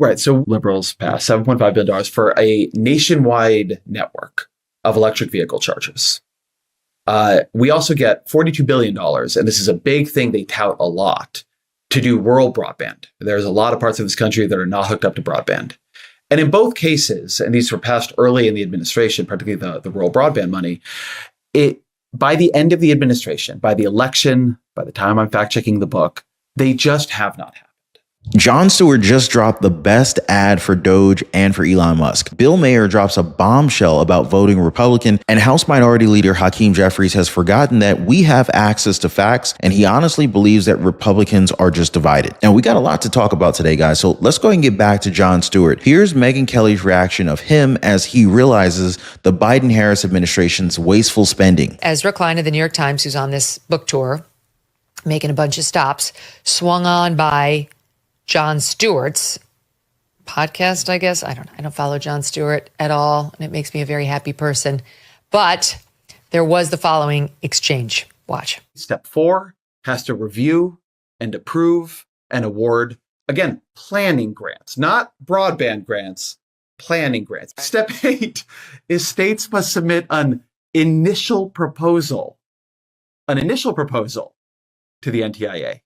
Right. So liberals passed $7.5 billion for a nationwide network of electric vehicle chargers. We also get $42 billion, and this is a big thing they tout a lot, to do rural broadband. There's a lot of parts of this country that are not hooked up to broadband. And in both cases, and these were passed early in the administration, particularly the rural broadband money, by the end of the administration, by the election, by the time I'm fact-checking the book, they just have not happened. Jon Stewart just dropped the best ad for Doge and for Elon Musk. Bill Maher drops a bombshell about voting Republican, and House Minority Leader Hakeem Jeffries has forgotten that we have access to facts, and he honestly believes that Republicans are just divided. Now, we got a lot to talk about today, guys, so let's go ahead and get back to Jon Stewart. Here's Megyn Kelly's reaction of him as he realizes the Biden-Harris administration's wasteful spending. Ezra Klein of the New York Times, who's on this book tour, making a bunch of stops, swung on by Jon Stewart's podcast, I guess. I don't follow Jon Stewart at all, and it makes me a very happy person. But there was the following exchange. Watch. Step 4 has to review and approve and award, again, planning grants, not broadband grants, planning grants. Step 8 is states must submit an initial proposal to the NTIA.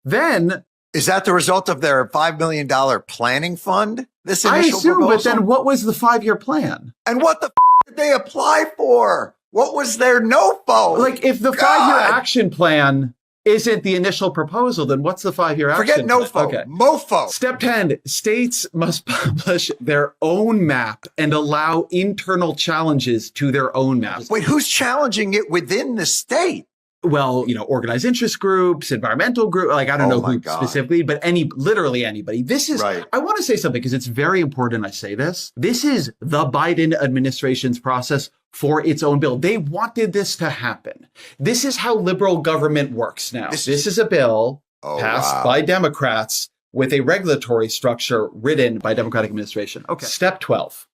Then, is that the result of their $5 million planning fund? This initial I assume, proposal? but then what was the 5-year plan? And what the did they apply for? What was their NOFO? Like, if the 5-year action plan isn't the initial proposal, then what's the 5-year action Forget NOFO. plan? Okay. MOFO. Step 10, states must publish their own map and allow internal challenges to their own maps. Wait, who's challenging it within the state? Well, organized interest groups, environmental groups, like I don't know who specifically, but literally anybody. This is, right. I want to say something because it's very important I say this. This is the Biden administration's process for its own bill. They wanted this to happen. This is how liberal government works now. This is a bill passed by Democrats with a regulatory structure written by Democratic administration. Okay. Step 12,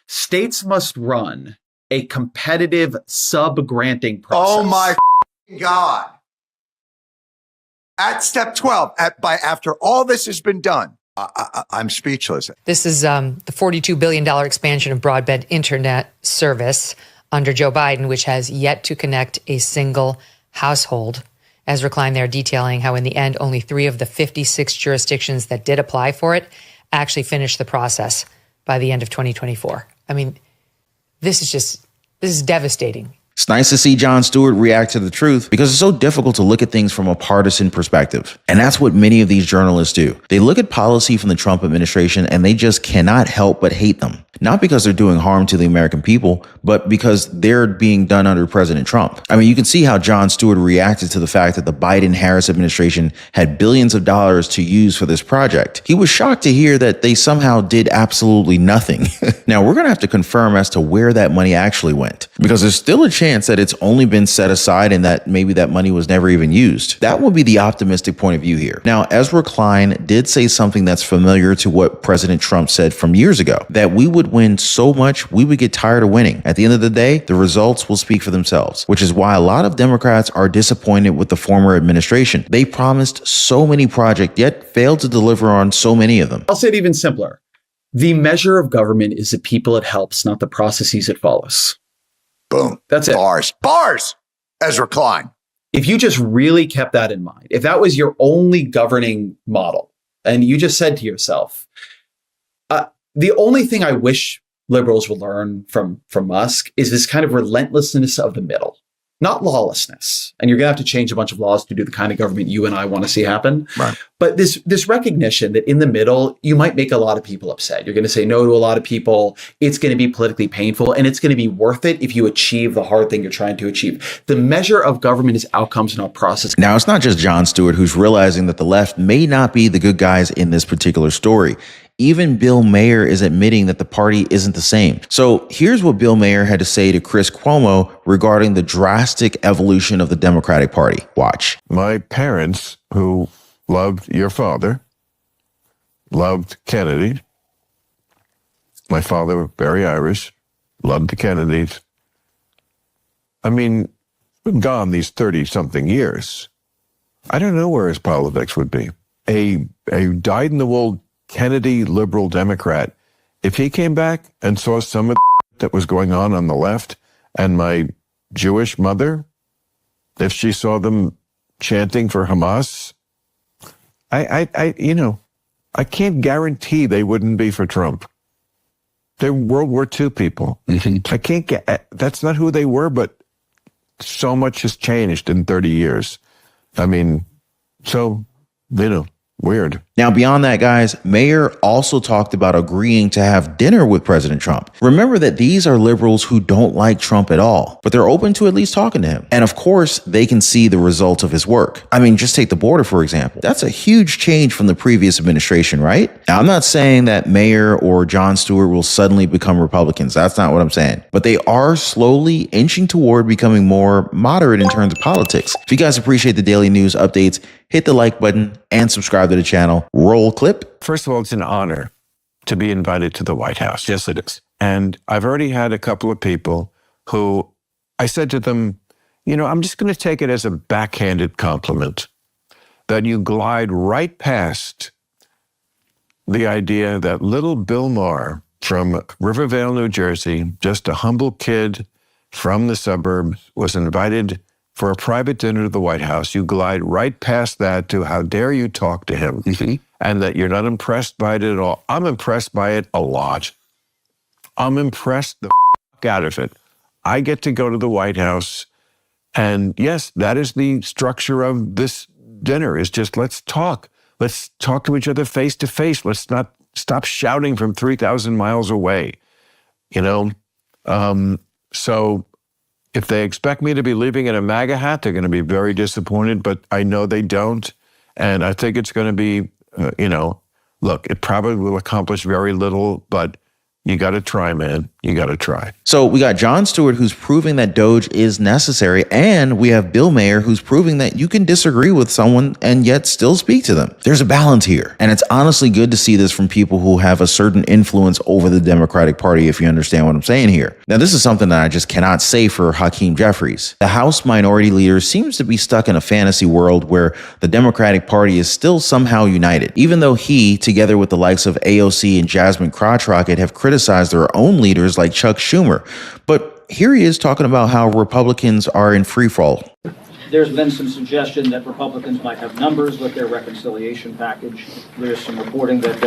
states must run a competitive sub-granting process. Oh my God. At step 12, after all this has been done, I'm speechless. This is the $42 billion expansion of broadband internet service under Joe Biden, which has yet to connect a single household. Ezra Klein there detailing how in the end, only 3 of the 56 jurisdictions that did apply for it actually finished the process by the end of 2024. I mean, this is devastating. It's nice to see Jon Stewart react to the truth because it's so difficult to look at things from a partisan perspective. And that's what many of these journalists do. They look at policy from the Trump administration and they just cannot help but hate them. Not because they're doing harm to the American people, but because they're being done under President Trump. I mean, you can see how Jon Stewart reacted to the fact that the Biden-Harris administration had billions of dollars to use for this project. He was shocked to hear that they somehow did absolutely nothing. Now, we're going to have to confirm as to where that money actually went, because there's still a chance that it's only been set aside and that maybe that money was never even used. That would be the optimistic point of view here. Now, Ezra Klein did say something that's familiar to what President Trump said from years ago, that we would win so much, we would get tired of winning. At the end of the day, the results will speak for themselves, which is why a lot of Democrats are disappointed with the former administration. They promised so many projects, yet failed to deliver on so many of them. I'll say it even simpler. The measure of government is the people it helps, not the processes it follows. Boom. That's it. Bars. Ezra Klein. If you just really kept that in mind, if that was your only governing model, and you just said to yourself, the only thing I wish liberals would learn from Musk is this kind of relentlessness of the middle, not lawlessness. And you're going to have to change a bunch of laws to do the kind of government you and I want to see happen. Right. But this recognition that in the middle, you might make a lot of people upset. You're going to say no to a lot of people. It's going to be politically painful, and it's going to be worth it if you achieve the hard thing you're trying to achieve. The measure of government is outcomes, not process. Now, it's not just Jon Stewart who's realizing that the left may not be the good guys in this particular story. Even Bill Maher is admitting that the party isn't the same. So here's what Bill Maher had to say to Chris Cuomo regarding the drastic evolution of the Democratic Party. Watch. My parents, who loved your father, loved Kennedy. My father, very Irish, loved the Kennedys. I mean, been gone these 30-something years. I don't know where his politics would be. A dyed-in-the-wool Kennedy liberal Democrat, if he came back and saw some of the that was going on the left, and my Jewish mother, if she saw them chanting for Hamas, I can't guarantee they wouldn't be for Trump. They're World War II people. I can't get, that's not who they were, but so much has changed in 30 years. I mean, so, weird. Now, beyond that, guys, Maher also talked about agreeing to have dinner with President Trump. Remember that these are liberals who don't like Trump at all, but they're open to at least talking to him. And of course, they can see the results of his work. I mean, just take the border, for example. That's a huge change from the previous administration, right? Now, I'm not saying that Maher or Jon Stewart will suddenly become Republicans. That's not what I'm saying. But they are slowly inching toward becoming more moderate in terms of politics. If you guys appreciate the daily news updates, hit the like button and subscribe to the channel. Roll clip. First of all, it's an honor to be invited to the White House. Yes, it is. And I've already had a couple of people who I said to them, I'm just going to take it as a backhanded compliment that you glide right past the idea that little Bill Maher from Rivervale, New Jersey, just a humble kid from the suburbs, was invited for a private dinner to the White House. You glide right past that to how dare you talk to him, and that you're not impressed by it at all. I'm impressed by it a lot. I'm impressed the out of it. I get to go to the White House, and yes, that is the structure of this dinner, is just let's talk. Let's talk to each other face to face. Let's not stop shouting from 3,000 miles away, So if they expect me to be leaving in a MAGA hat, they're going to be very disappointed, but I know they don't. And I think it's going to be, look, it probably will accomplish very little, but you got to try, man. You got to try. So we got Jon Stewart, who's proving that Doge is necessary, and we have Bill Maher, who's proving that you can disagree with someone and yet still speak to them. There's a balance here, and it's honestly good to see this from people who have a certain influence over the Democratic Party, if you understand what I'm saying here. Now, this is something that I just cannot say for Hakeem Jeffries. The House Minority Leader seems to be stuck in a fantasy world where the Democratic Party is still somehow united, even though he, together with the likes of AOC and Jasmine Crotchrocket, have criticized their own leaders like Chuck Schumer. But here he is talking about how Republicans are in free fall. There's been some suggestion that Republicans might have numbers with their reconciliation package. There's some reporting that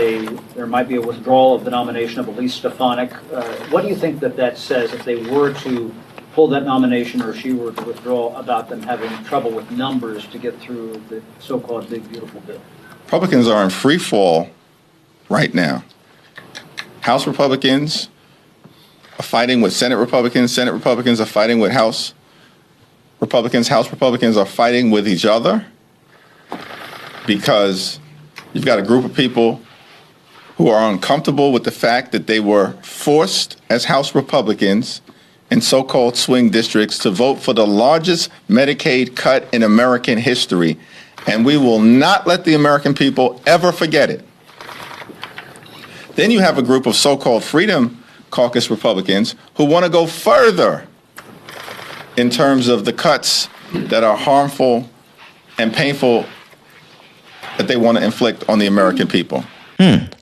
there might be a withdrawal of the nomination of Elise Stefanik. What do you think that says if they were to pull that nomination, or she were to withdraw, about them having trouble with numbers to get through the so-called big, beautiful bill? Republicans are in free fall right now. House Republicans are fighting with Senate Republicans. Senate Republicans are fighting with House Republicans. House Republicans are fighting with each other because you've got a group of people who are uncomfortable with the fact that they were forced as House Republicans in so-called swing districts to vote for the largest Medicaid cut in American history. And we will not let the American people ever forget it. Then you have a group of so-called Freedom Caucus Republicans who want to go further in terms of the cuts that are harmful and painful that they want to inflict on the American people.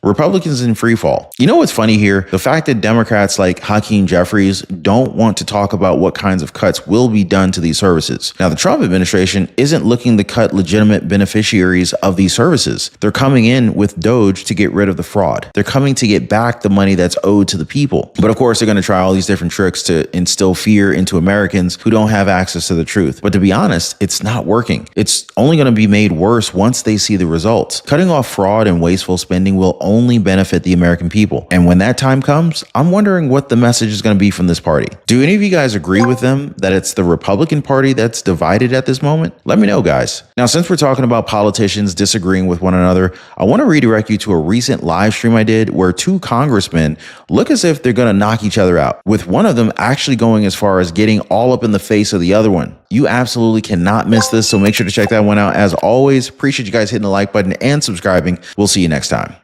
Republicans in free fall. You know what's funny here? The fact that Democrats like Hakeem Jeffries don't want to talk about what kinds of cuts will be done to these services. Now, the Trump administration isn't looking to cut legitimate beneficiaries of these services. They're coming in with Doge to get rid of the fraud. They're coming to get back the money that's owed to the people. But of course, they're going to try all these different tricks to instill fear into Americans who don't have access to the truth. But to be honest, it's not working. It's only going to be made worse once they see the results. Cutting off fraud and wasteful spending will only benefit the American people. And when that time comes, I'm wondering what the message is going to be from this party. Do any of you guys agree with them that it's the Republican Party that's divided at this moment? Let me know, guys. Now, since we're talking about politicians disagreeing with one another, I want to redirect you to a recent live stream I did where two congressmen look as if they're going to knock each other out, with one of them actually going as far as getting all up in the face of the other one. You absolutely cannot miss this, so make sure to check that one out. As always, appreciate you guys hitting the like button and subscribing. We'll see you next time.